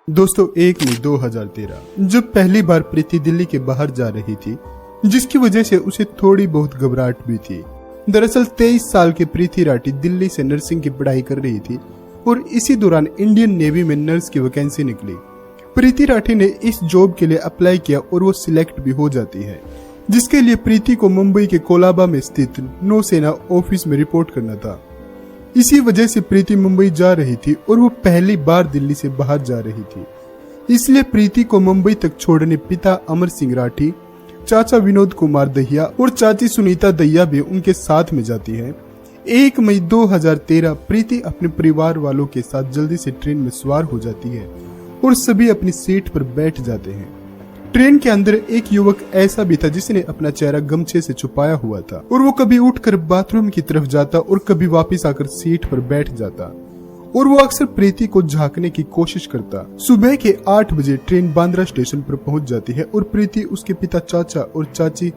दोस्तों 1 मई 2013 जब पहली बार प्रीति दिल्ली के बाहर जा रही थी, जिसकी वजह से उसे थोड़ी बहुत घबराहट भी थी। दरअसल 23 साल की प्रीति राठी दिल्ली से नर्सिंग की पढ़ाई कर रही थी और इसी दौरान इंडियन नेवी में नर्स की वैकेंसी निकली। प्रीति राठी ने इस जॉब के लिए अप्लाई किया और वो सिलेक्ट भी हो जाती है, जिसके लिए प्रीति को मुंबई के कोलाबा में स्थित नौसेना ऑफिस में रिपोर्ट करना था। इसी वजह से प्रीति मुंबई जा रही थी और वो पहली बार दिल्ली से बाहर जा रही थी। इसलिए प्रीति को मुंबई तक छोड़ने पिता अमर सिंह राठी, चाचा विनोद कुमार दहिया और चाची सुनीता दहिया भी उनके साथ में जाती है। 1 मई 2013 प्रीति अपने परिवार वालों के साथ जल्दी से ट्रेन में सवार हो जाती है और सभी अपनी सीट पर बैठ जाते हैं। ट्रेन के अंदर एक युवक ऐसा भी था जिसने अपना चेहरा गमछे से छुपाया हुआ था और वो कभी उठकर बाथरूम की तरफ जाता और कभी वापस आकर सीट पर बैठ जाता और वो अक्सर प्रीति को झांकने की कोशिश करता। सुबह के 8 बजे ट्रेन बांद्रा स्टेशन पर पहुंच जाती है और प्रीति, उसके पिता, चाचा और चाची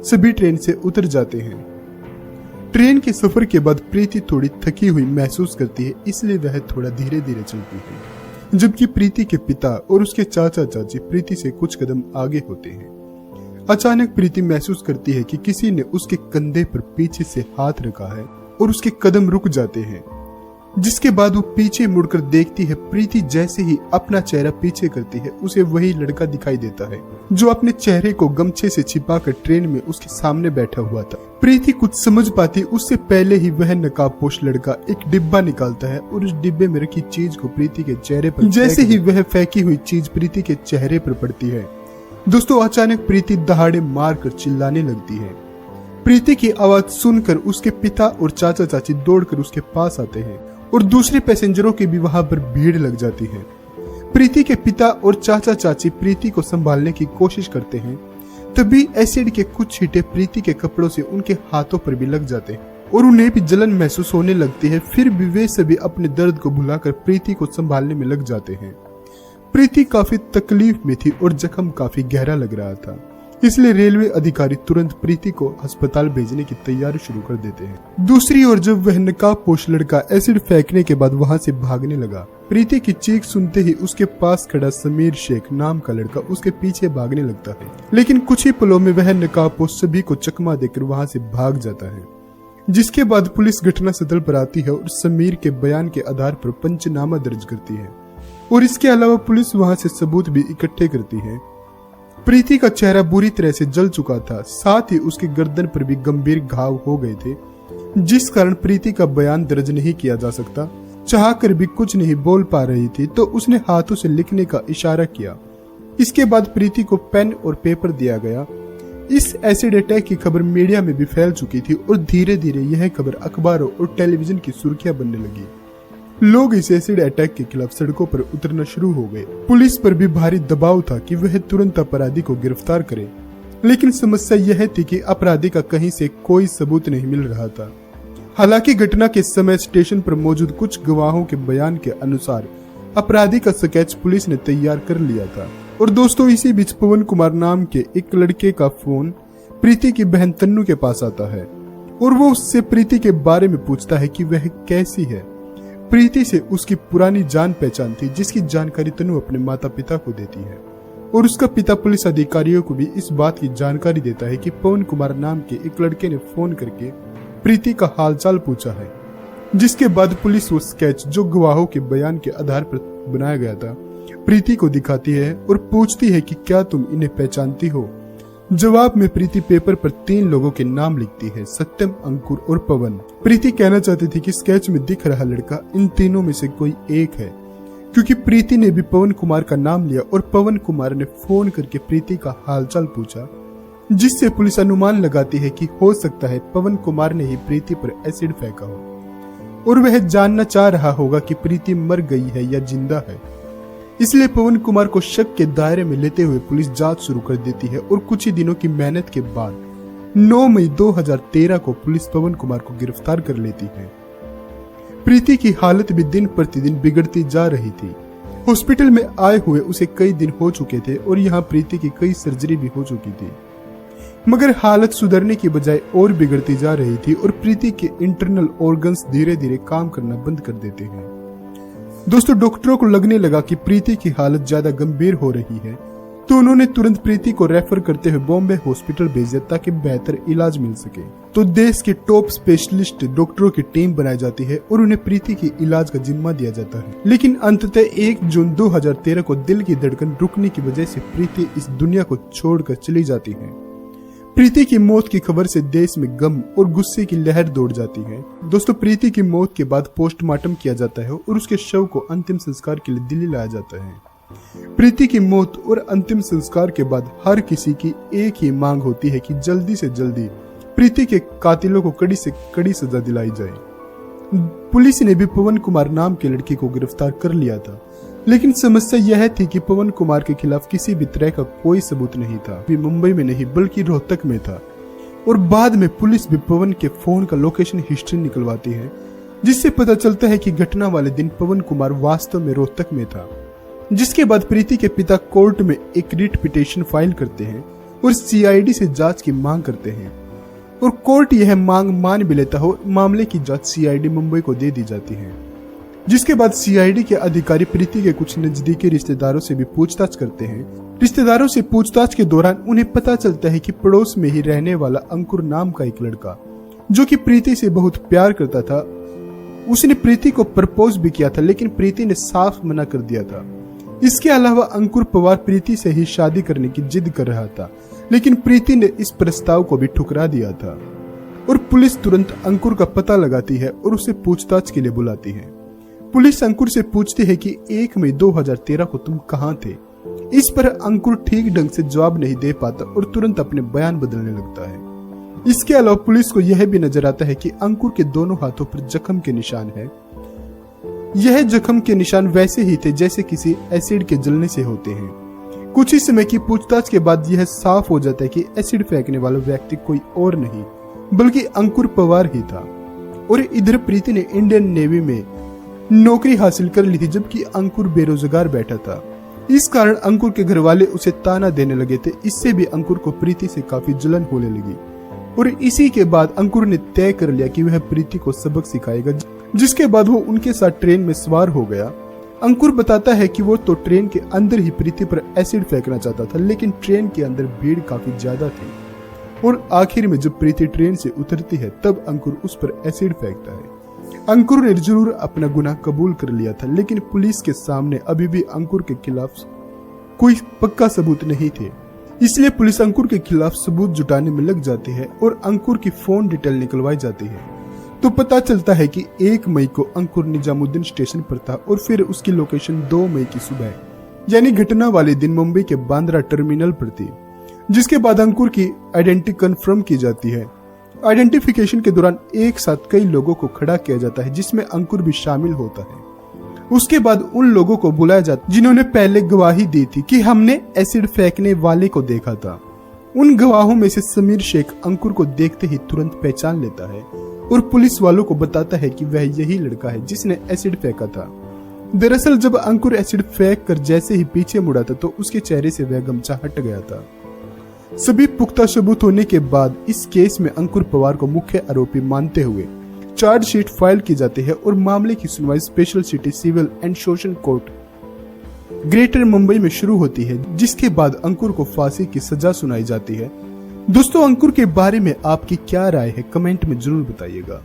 सभी ट्रेन से उतर जाते हैं। ट्रेन के सफर के बाद प्रीति थोड़ी थकी हुई महसूस करती है, इसलिए वह थोड़ा धीरे धीरे चलती है, जबकि प्रीति के पिता और उसके चाचा चाची प्रीति से कुछ कदम आगे होते हैं। अचानक प्रीति महसूस करती है कि किसी ने उसके कंधे पर पीछे से हाथ रखा है और उसके कदम रुक जाते हैं, जिसके बाद वो पीछे मुड़कर देखती है। प्रीति जैसे ही अपना चेहरा पीछे करती है, उसे वही लड़का दिखाई देता है जो अपने चेहरे को गमछे से छिपाकर ट्रेन में उसके सामने बैठा हुआ था। प्रीति कुछ समझ पाती उससे पहले ही वह नकाबपोश लड़का एक डिब्बा निकालता है और उस डिब्बे में रखी चीज को प्रीति के चेहरे पर जैसे ही वह फेंकी हुई चीज प्रीति के चेहरे पर पड़ती है, दोस्तों अचानक प्रीति दहाड़े मारकर चिल्लाने लगती है। प्रीति की आवाज सुनकर उसके पिता और चाचा चाची दौड़कर उसके पास आते हैं और दूसरे पैसेंजरों की भी वहां पर भीड़ लग जाती है। प्रीति के पिता और चाचा चाची प्रीति को संभालने की कोशिश करते हैं, तभी एसिड के कुछ छींटे प्रीति के कपड़ों से उनके हाथों पर भी लग जाते हैं और उन्हें भी जलन महसूस होने लगती है। फिर भी वे सभी अपने दर्द को भुलाकर प्रीति को संभालने में लग जाते हैं। प्रीति काफी तकलीफ में थी और जख्म काफी गहरा लग रहा था, इसलिए रेलवे अधिकारी तुरंत प्रीति को अस्पताल भेजने की तैयारी शुरू कर देते हैं। दूसरी ओर जब वह नकाबपोश लड़का एसिड फेंकने के बाद वहां से भागने लगा, प्रीति की चीख सुनते ही उसके पास खड़ा समीर शेख नाम का लड़का उसके पीछे भागने लगता है, लेकिन कुछ ही पलों में वह नकाबपोश सभी को चकमा देकर वहां से भाग जाता है। जिसके बाद पुलिस घटनास्थल पर आती है और समीर के बयान के आधार पर पंचनामा दर्ज करती है और इसके अलावा पुलिस वहां से सबूत भी इकट्ठे करती है। प्रीति का चेहरा बुरी तरह से जल चुका था, साथ ही उसकी गर्दन पर भी गंभीर घाव हो गए थे, जिस कारण प्रीति का बयान दर्ज नहीं किया जा सकता। चाहकर भी कुछ नहीं बोल पा रही थी तो उसने हाथों से लिखने का इशारा किया। इसके बाद प्रीति को पेन और पेपर दिया गया। इस एसिड अटैक की खबर मीडिया में भी फैल चुकी थी और धीरे धीरे यह खबर अखबारों और टेलीविजन की सुर्खियां बनने लगी। लोग इस एसिड अटैक के खिलाफ सड़कों पर उतरना शुरू हो गए। पुलिस पर भी भारी दबाव था कि वह तुरंत अपराधी को गिरफ्तार करे, लेकिन समस्या यह थी कि अपराधी का कहीं से कोई सबूत नहीं मिल रहा था। हालांकि घटना के समय स्टेशन पर मौजूद कुछ गवाहों के बयान के अनुसार अपराधी का स्केच पुलिस ने तैयार कर लिया था। और दोस्तों इसी बीच पवन कुमार नाम के एक लड़के का फोन प्रीति की बहन तन्नू के पास आता है और वो उससे प्रीति के बारे में पूछता है कि वह कैसी है। प्रीति से उसकी पुरानी जान पहचान थी, जिसकी जानकारी तनु अपने माता पिता को देती है और उसका पिता पुलिस अधिकारियों को भी इस बात की जानकारी देता है कि पवन कुमार नाम के एक लड़के ने फोन करके प्रीति का हालचाल पूछा है। जिसके बाद पुलिस वो स्केच जो गवाहों के बयान के आधार पर बनाया गया था प्रीति को दिखाती है और पूछती है कि क्या तुम इन्हें पहचानती हो। जवाब में प्रीति पेपर पर 3 लोगों के नाम लिखती है, सत्यम, अंकुर और पवन। प्रीति कहना चाहती थी कि स्केच में दिख रहा लड़का इन तीनों में से कोई एक है, क्योंकि प्रीति ने भी पवन कुमार का नाम लिया और पवन कुमार ने फोन करके प्रीति का हालचाल पूछा, जिससे पुलिस अनुमान लगाती है कि हो सकता है पवन कुमार ने ही प्रीति पर एसिड फेंका हो और वह जानना चाह रहा होगा कि प्रीति मर गई है या जिंदा है। इसलिए पवन कुमार को शक के दायरे में लेते हुए पुलिस जांच शुरू कर देती है और कुछ ही दिनों की मेहनत के बाद 9 मई 2013 को पुलिस पवन कुमार को गिरफ्तार कर लेती है। प्रीति की हालत भी दिन प्रतिदिन बिगड़ती जा रही थी। हॉस्पिटल में आए हुए उसे कई दिन हो चुके थे और यहाँ प्रीति की कई सर्जरी भी हो चुकी थी, मगर हालत सुधरने की बजाय और बिगड़ती जा रही थी और प्रीति के इंटरनल ऑर्गन्स धीरे धीरे काम करना बंद कर देते हैं। दोस्तों डॉक्टरों को लगने लगा कि प्रीति की हालत ज्यादा गंभीर हो रही है, तो उन्होंने तुरंत प्रीति को रेफर करते हुए बॉम्बे हॉस्पिटल भेज दिया ताकि बेहतर इलाज मिल सके। तो देश के टॉप स्पेशलिस्ट डॉक्टरों की टीम बनाई जाती है और उन्हें प्रीति की इलाज का जिम्मा दिया जाता है। लेकिन अंततः 1 जून 2013 को दिल की धड़कन रुकने की वजह से प्रीति इस दुनिया को छोड़कर चली जाती है। प्रीति की मौत की खबर से देश में गम और गुस्से की लहर दौड़ जाती है। दोस्तों प्रीति की मौत के बाद पोस्टमार्टम किया जाता है और उसके शव को अंतिम संस्कार के लिए दिल्ली लाया जाता है। प्रीति की मौत और अंतिम संस्कार के बाद हर किसी की एक ही मांग होती है कि जल्दी से जल्दी प्रीति के कातिलों को कड़ी से कड़ी सजा दिलाई जाए। पुलिस ने भी पवन कुमार नाम के लड़के को गिरफ्तार कर लिया था, लेकिन समस्या यह थी कि पवन कुमार के खिलाफ किसी भी तरह का कोई सबूत नहीं था। भी मुंबई में नहीं बल्कि रोहतक में था। और बाद में पुलिस भी पवन के फोन का लोकेशन हिस्ट्री निकलवाती है, जिससे पता चलता है कि घटना वाले दिन पवन कुमार वास्तव में रोहतक में था। जिसके बाद प्रीति के पिता कोर्ट में एक रिट पिटीशन फाइल करते हैं और सीआईडी से जांच की मांग करते हैं और कोर्ट यह मांग मान भी लेता हो। मामले की जांच सीआईडी मुंबई को दे दी जाती है। जिसके बाद सीआईडी के अधिकारी प्रीति के कुछ नजदीकी रिश्तेदारों से भी पूछताछ करते हैं। रिश्तेदारों से पूछताछ के दौरान उन्हें पता चलता है कि पड़ोस में ही रहने वाला अंकुर नाम का एक लड़का, जो कि प्रीति से बहुत प्यार करता था, उसने प्रीति को प्रपोज भी किया था, लेकिन प्रीति ने साफ मना कर दिया था। इसके अलावा अंकुर पवार प्रीति से ही शादी करने की जिद कर रहा था, लेकिन प्रीति ने इस प्रस्ताव को भी ठुकरा दिया था। और पुलिस तुरंत अंकुर का पता लगाती है और उसे पूछताछ के लिए बुलाती है। पुलिस अंकुर से पूछती है कि 1 मई 2013 को तुम कहां थे। इस पर अंकुर ठीक ढंग से जवाब नहीं दे पाता और तुरंत अपने बयान बदलने लगता है। इसके अलावा पुलिस को यह भी नजर आता है कि अंकुर के दोनों हाथों पर जख्म के निशान है। यह जख्म के निशान वैसे ही थे जैसे किसी एसिड के जलने से होते हैं। कुछ ही समय की पूछताछ के बाद यह साफ हो जाता है कि एसिड फेंकने वाला व्यक्ति कोई और नहीं बल्कि अंकुर पवार ही था। और इधर प्रीति ने इंडियन नेवी में नौकरी हासिल कर ली थी, जबकि अंकुर बेरोजगार बैठा था। इस कारण अंकुर के घर वाले उसे ताना देने लगे थे। इससे भी अंकुर को प्रीति से काफी जलन होने लगी और इसी के बाद अंकुर ने तय कर लिया कि वह प्रीति को सबक सिखाएगा, जिसके बाद वो उनके साथ ट्रेन में सवार हो गया। अंकुर बताता है कि वो तो ट्रेन के अंदर ही प्रीति पर एसिड फेंकना चाहता था, लेकिन ट्रेन के अंदर भीड़ काफी ज्यादा थी और आखिर में जब प्रीति ट्रेन से उतरती है तब अंकुर उस पर एसिड फेंकता है। अंकुर ने जरूर अपना गुनाह कबूल कर लिया था, लेकिन पुलिस के सामने अभी भी अंकुर के खिलाफ कोई पक्का सबूत नहीं थे। इसलिए पुलिस अंकुर के खिलाफ सबूत जुटाने में लग जाती है और अंकुर की फोन डिटेल निकलवाई जाती है। तो पता चलता है कि 1 मई को अंकुर निजामुद्दीन स्टेशन पर था और फिर उसकी लोकेशन 2 मई की सुबह यानी घटना वाले दिन मुंबई के बांद्रा टर्मिनल पर थी। जिसके बाद अंकुर की आइडेंटिटी कंफर्म की जाती है। आइडेंटिफिकेशन के दौरान एक साथ कई लोगों को खड़ा किया जाता है, जिसमें अंकुर भी शामिल होता है। उसके बाद उन लोगों को बुलाया जाता जिन्होंने पहले गवाही दी थी कि हमने एसिड फेंकने वाले को देखा था। उन गवाहों में से समीर शेख अंकुर को देखते ही तुरंत पहचान लेता है और पुलिस वालों को बताता है कि वह यही लड़का है जिसने एसिड फेंका था। दरअसल जब अंकुर एसिड फेंक कर जैसे ही पीछे मुड़ा था तो उसके चेहरे से वह गमछा हट गया था। सभी पुख्ता सबूत होने के बाद इस केस में अंकुर पवार को मुख्य आरोपी मानते हुए चार्जशीट फाइल की जाती है और मामले की सुनवाई special city civil and social court greater Mumbai में शुरू होती है, जिसके बाद अंकुर को फांसी की सजा सुनाई जाती है। दोस्तों अंकुर के बारे में आपकी क्या राय है, कमेंट में जरूर बताइएगा।